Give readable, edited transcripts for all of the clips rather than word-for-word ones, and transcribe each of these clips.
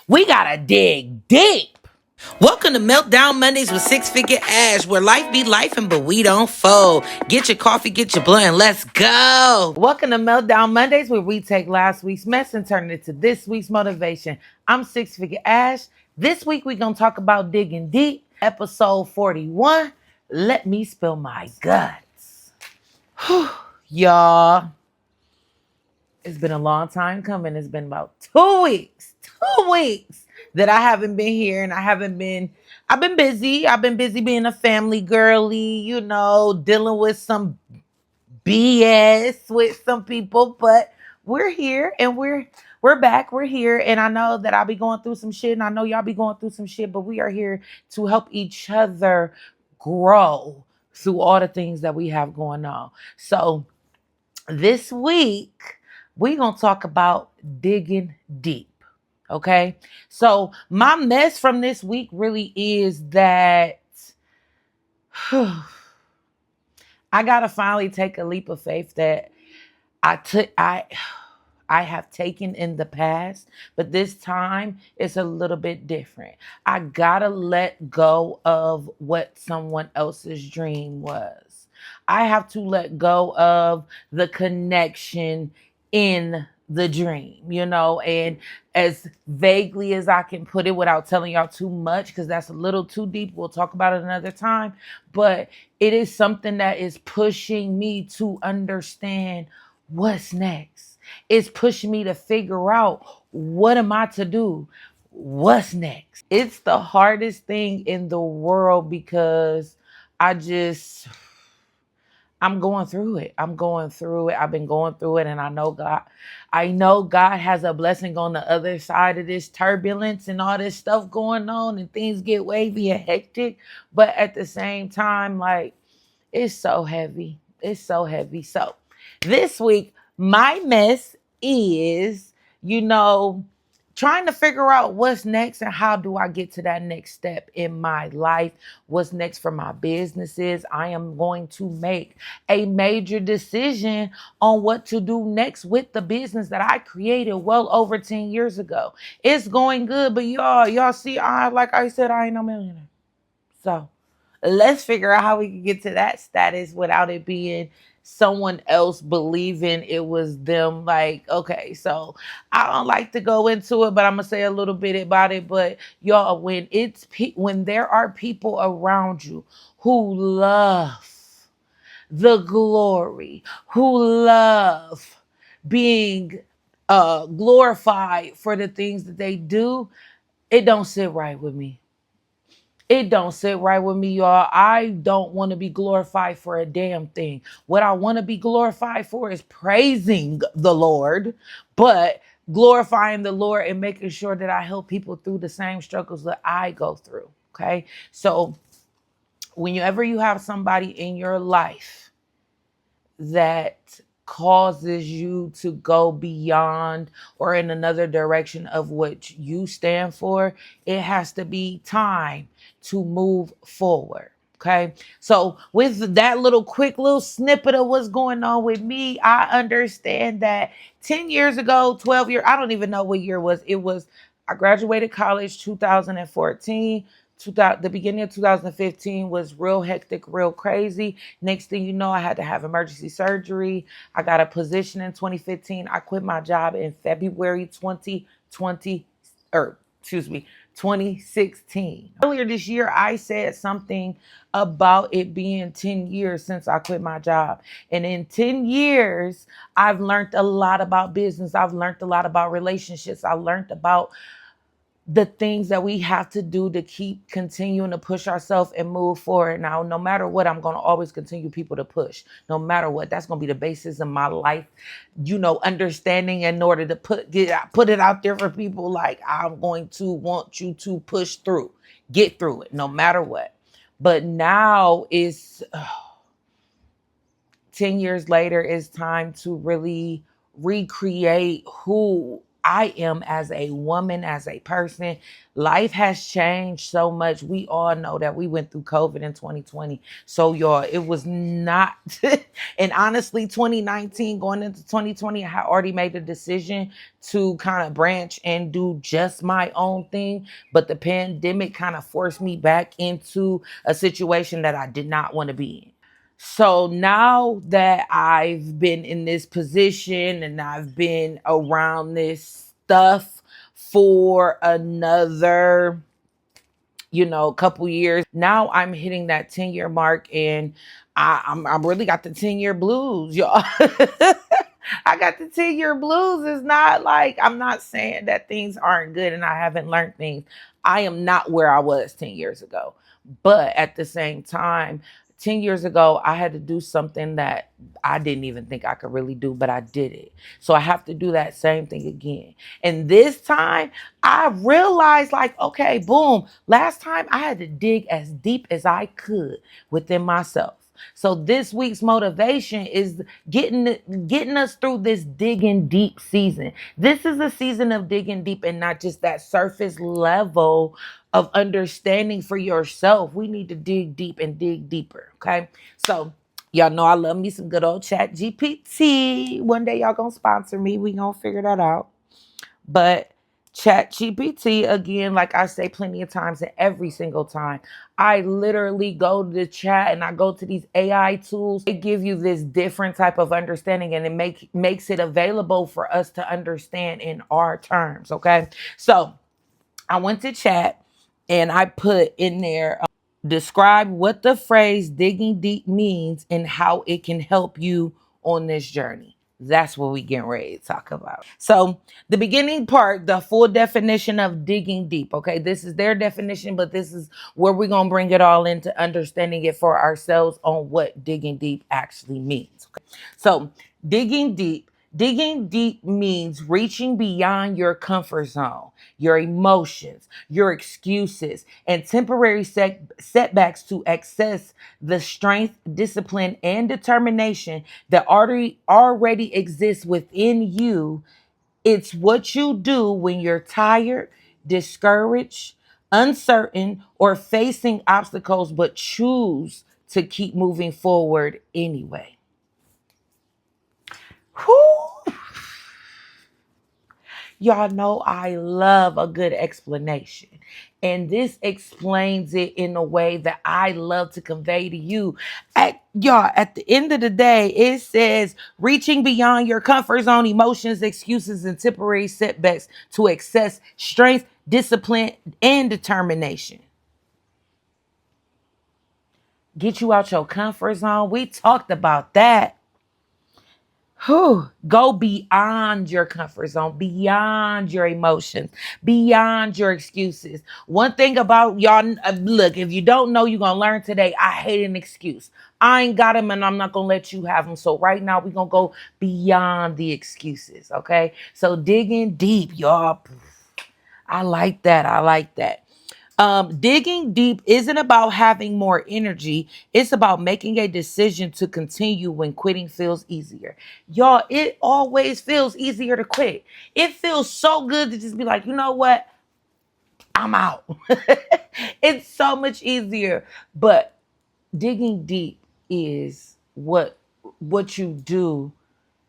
We gotta dig deep. Welcome to Meltdown Mondays with Six Figure Ashh, where life be lifing, but we don't fold. Get your coffee, get your blunt, and let's go. Welcome to Meltdown Mondays, where we take last week's mess and turn it into this week's motivation. I'm Six Figure Ashh. This week we're gonna talk about digging deep. Episode 41. Let me spill my guts. Y'all, it's been a long time coming. It's been about 2 weeks. 2 weeks that I haven't been here and I've been busy. I've been busy being a family girly, dealing with some BS with some people, but we're here and we're back. We're here. And I know that I'll be going through some shit and I know y'all be going through some shit, but we are here to help each other grow through all the things that we have going on. So this week, we're going to talk about digging deep. Okay. So, my mess from this week really is that I got to finally take a leap of faith that I have taken in the past, but this time it's a little bit different. I got to let go of what someone else's dream was. I have to let go of the connection in the dream, and as vaguely as I can put it without telling y'all too much, because that's a little too deep. We'll talk about it another time. But it is something that is pushing me to understand what's next. It's pushing me to figure out, what am I to do? What's next? It's the hardest thing in the world because I just I'm going through it. I'm going through it. I've been going through it, and I know God has a blessing on the other side of this turbulence and all this stuff going on, and things get wavy and hectic. But at the same time, like, it's so heavy. It's so heavy. So this week, my mess is, trying to figure out what's next and how do I get to that next step in my life. What's next for my businesses. I am going to make a major decision on what to do next with the business that I created well over 10 years ago. It's going good, but y'all see, like I said, I ain't no millionaire. So let's figure out how we can get to that status without it being someone else believing it was them. Like, okay, so I don't like to go into it, but I'm gonna say a little bit about it. But y'all, when there are people around you who love the glory, who love being glorified for the things that they do, it don't sit right with me. It don't sit right with me, y'all. I don't want to be glorified for a damn thing. What I want to be glorified for is praising the Lord, but glorifying the Lord and making sure that I help people through the same struggles that I go through. Okay. So whenever you have somebody in your life that causes you to go beyond or in another direction of what you stand for, it has to be time to move forward. Okay. So with that quick little snippet of what's going on with me, I understand that 10 years ago, 12 years, I don't even know what year it was. I graduated college 2014. The beginning of 2015 was real hectic, real crazy. Next thing you know, I had to have emergency surgery. I got a position in 2015. I quit my job in February 2020, or excuse me, 2016. Earlier this year, I said something about it being 10 years since I quit my job. And in 10 years, I've learned a lot about business. I've learned a lot about relationships. I learned about the things that we have to do to keep continuing to push ourselves and move forward. Now, no matter what, I'm going to always continue people to push. No matter what, that's going to be the basis of my life. Understanding in order to put it out there for people. Like, I'm going to want you to push through, get through it, no matter what. But now it's 10 years later. It's time to really recreate who I am as a woman, as a person. Life has changed so much. We all know that we went through COVID in 2020. So, y'all, it was not. And honestly, 2019 going into 2020, I had already made the decision to kind of branch and do just my own thing. But the pandemic kind of forced me back into a situation that I did not want to be in. So now that I've been in this position and I've been around this stuff for another, couple years, now I'm hitting that 10-year mark, and I really got the 10-year blues, y'all. I got the 10-year blues. It's not like, I'm not saying that things aren't good and I haven't learned things. I am not where I was 10 years ago. But at the same time, 10 years ago, I had to do something that I didn't even think I could really do, but I did it. So I have to do that same thing again. And this time, I realized, like, okay, boom, last time I had to dig as deep as I could within myself. So this week's motivation is getting us through this digging deep season. This is a season of digging deep and not just that surface level of understanding for yourself. We need to dig deep and dig deeper. Okay. So y'all know I love me some good old Chat GPT. One day y'all gonna sponsor me. We gonna figure that out. But Chat GPT, again, like I say plenty of times, and every single time, I literally go to the chat and I go to these AI tools. They give you this different type of understanding, and it makes it available for us to understand in our terms. Okay. So I went to chat and I put in there, describe what the phrase digging deep means and how it can help you on this journey. That's what we getting ready to talk about. So the beginning part, the full definition of digging deep. Okay, this is their definition, but this is where we're gonna bring it all into understanding it for ourselves on what digging deep actually means. Okay? So digging deep. Digging deep means reaching beyond your comfort zone, your emotions, your excuses, and temporary setbacks to access the strength, discipline, and determination that already exists within you. It's what you do when you're tired, discouraged, uncertain, or facing obstacles, but choose to keep moving forward anyway. Whew. Y'all know I love a good explanation. And this explains it in a way that I love to convey to you. At the end of the day, it says reaching beyond your comfort zone, emotions, excuses, and temporary setbacks to access strength, discipline, and determination. Get you out your comfort zone. We talked about that. Go beyond your comfort zone, beyond your emotions, beyond your excuses. One thing about y'all, look, if you don't know, you're going to learn today. I hate an excuse. I ain't got them and I'm not going to let you have them. So right now we're going to go beyond the excuses. Okay. So digging deep, y'all. I like that. I like that. Digging deep isn't about having more energy. It's about making a decision to continue when quitting feels easier. Y'all, it always feels easier to quit. It feels so good to just be like, you know what? I'm out. It's so much easier. But digging deep is what you do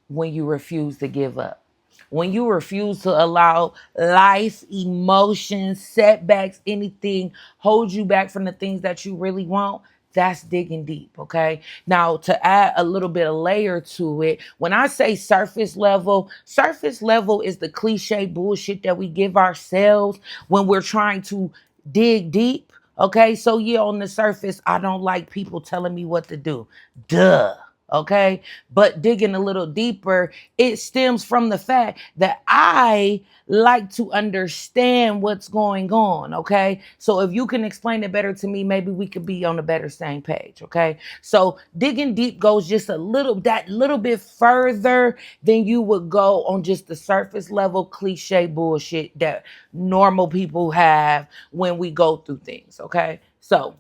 when you refuse to give up. When you refuse to allow life, emotions, setbacks, anything hold you back from the things that you really want, that's digging deep, okay? Now, to add a little bit of layer to it, when I say surface level is the cliche bullshit that we give ourselves when we're trying to dig deep, okay? So, yeah, on the surface, I don't like people telling me what to do. Duh. Okay. But digging a little deeper, it stems from the fact that I like to understand what's going on. Okay. So if you can explain it better to me, maybe we could be on a better same page. Okay. So digging deep goes just that little bit further than you would go on just the surface level cliche bullshit that normal people have when we go through things. Okay. So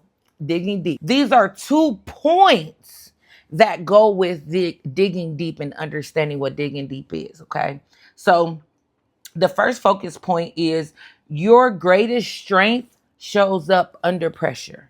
digging deep. These are 2 points that go with the digging deep and understanding what digging deep is. Okay. So The first focus point is your greatest strength shows up under pressure.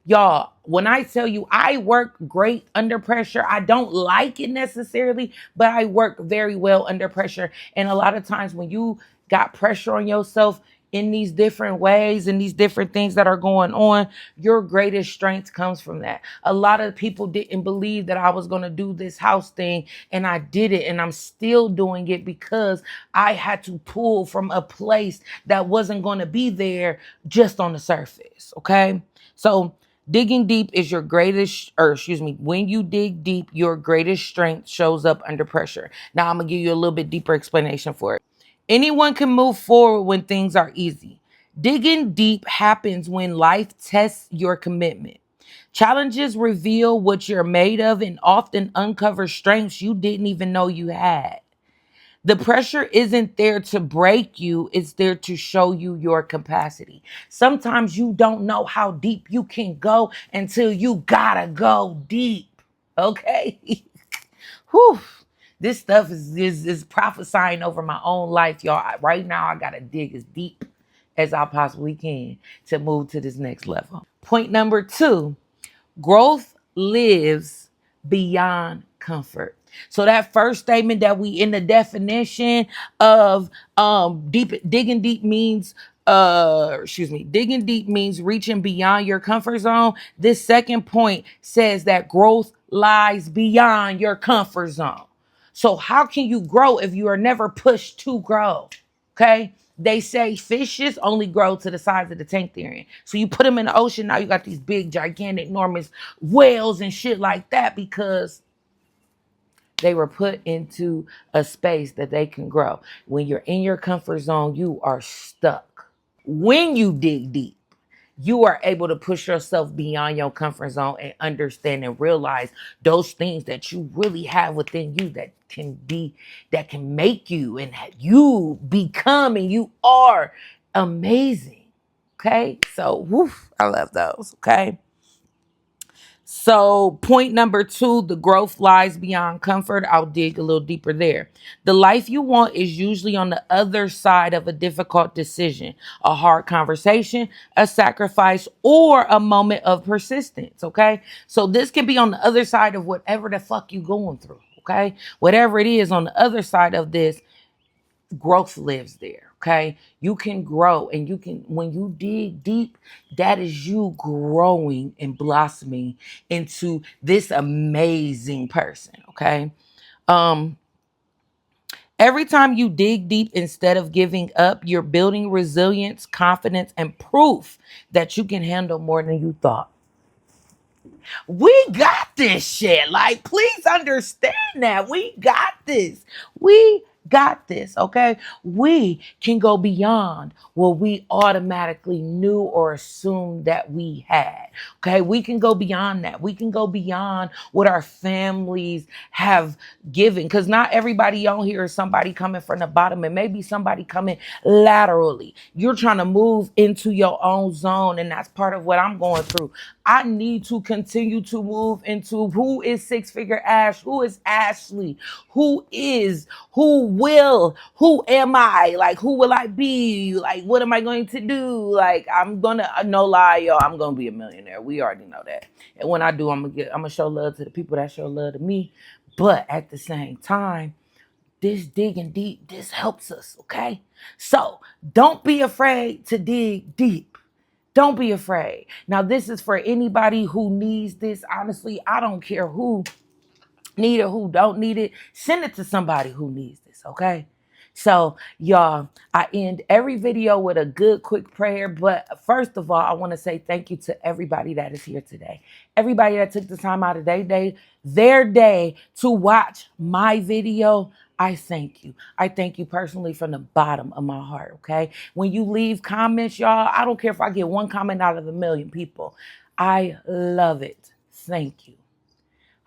Y'all, when I tell you I work great under pressure, I don't like it necessarily, but I work very well under pressure. And a lot of times when you got pressure on yourself in these different ways and these different things that are going on, your greatest strength comes from that. A lot of people didn't believe that I was going to do this house thing, and I did it, and I'm still doing it because I had to pull from a place that wasn't going to be there just on the surface. Okay. So digging deep is your greatest, or excuse me, when you dig deep, your greatest strength shows up under pressure. Now I'm going to give you a little bit deeper explanation for it. Anyone can move forward when things are easy. Digging deep happens when life tests your commitment. Challenges reveal what you're made of and often uncover strengths you didn't even know you had. The pressure isn't there to break you, it's there to show you your capacity. Sometimes you don't know how deep you can go until you gotta go deep. Okay? Whew. This stuff is prophesying over my own life, y'all. Right now, I gotta dig as deep as I possibly can to move to this next level. Point number 2. Growth lives beyond comfort. So that first statement that we in the definition of digging deep means digging deep means reaching beyond your comfort zone. This second point says that growth lies beyond your comfort zone. So how can you grow if you are never pushed to grow? Okay? They say fishes only grow to the size of the tank they're in. So you put them in the ocean, now you got these big, gigantic, enormous whales and shit like that because they were put into a space that they can grow. When you're in your comfort zone, you are stuck. When you dig deep, you are able to push yourself beyond your comfort zone and understand and realize those things that you really have within you that can make you and you become and you are amazing. Okay. So, woof, I love those. Okay. So, point number 2, the growth lies beyond comfort. I'll dig a little deeper there. The life you want is usually on the other side of a difficult decision, a hard conversation, a sacrifice, or a moment of persistence. Okay. So, this can be on the other side of whatever the fuck you going through. Okay. Whatever it is on the other side of this, growth lives there. Okay. You can grow, and you can, when you dig deep, that is you growing and blossoming into this amazing person. Okay. Um, every time you dig deep, instead of giving up, you're building resilience, confidence, and proof that you can handle more than you thought. We got this shit. Like, please understand that. We got this. We got this, okay? We can go beyond what we automatically knew or assumed that we had, okay? We can go beyond that. We can go beyond what our families have given, because not everybody on here is somebody coming from the bottom, and maybe somebody coming laterally. You're trying to move into your own zone, and that's part of what I'm going through. I need to continue to move into who is Six Figure Ash, who is Ashley, who am I? Like, who will I be? Like, what am I going to do? Like, no lie, y'all, I'm gonna be a millionaire. We already know that. And when I do, I'm gonna show love to the people that show love to me. But at the same time, this digging deep, this helps us, okay? So don't be afraid to dig deep. Don't be afraid. Now, this is for anybody who needs this. Honestly, I don't care who need it, who don't need it. Send it to somebody who needs this, okay? So, y'all, I end every video with a good, quick prayer. But first of all, I want to say thank you to everybody that is here today. Everybody that took the time out of their day to watch my video. I thank you. I thank you personally from the bottom of my heart, okay? When you leave comments, y'all, I don't care if I get one comment out of a million people. I love it. Thank you.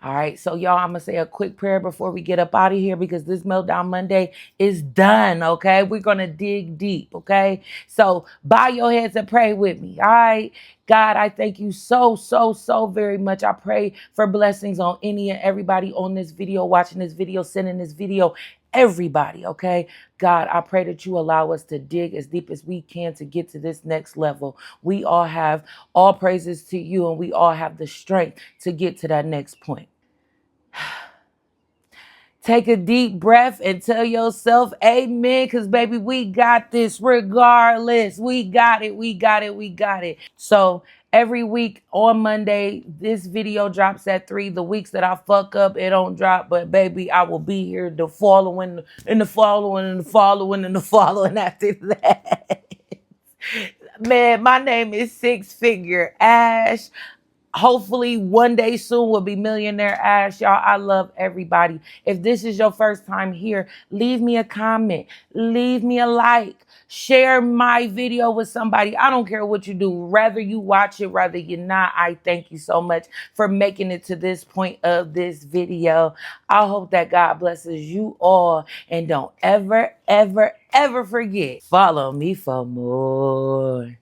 All right, so y'all, I'm going to say a quick prayer before we get up out of here because this Meltdown Monday is done, okay? We're going to dig deep, okay? So bow your heads and pray with me, all right? God, I thank you so, so, so very much. I pray for blessings on any and everybody on this video, watching this video, sending this video, everybody, okay? God, I pray that you allow us to dig as deep as we can to get to this next level. We all have all praises to you, and we all have the strength to get to that next point. Take a deep breath and tell yourself amen, because baby, we got this regardless. We got it, we got it, we got it. So every week on Monday, this video drops at 3. The weeks that I fuck up, it don't drop. But baby, I will be here the following, and the following, and the following, and the following after that. Man, my name is Six Figure Ash. Hopefully one day soon we'll be Millionaire Ash. Y'all, I love everybody. If this is your first time here, leave me a comment, leave me a like, share my video with somebody. I don't care what you do, whether you watch it, whether you're not. I thank you so much for making it to this point of this video. I hope that God blesses you all, and don't ever, ever, ever forget, follow me for more.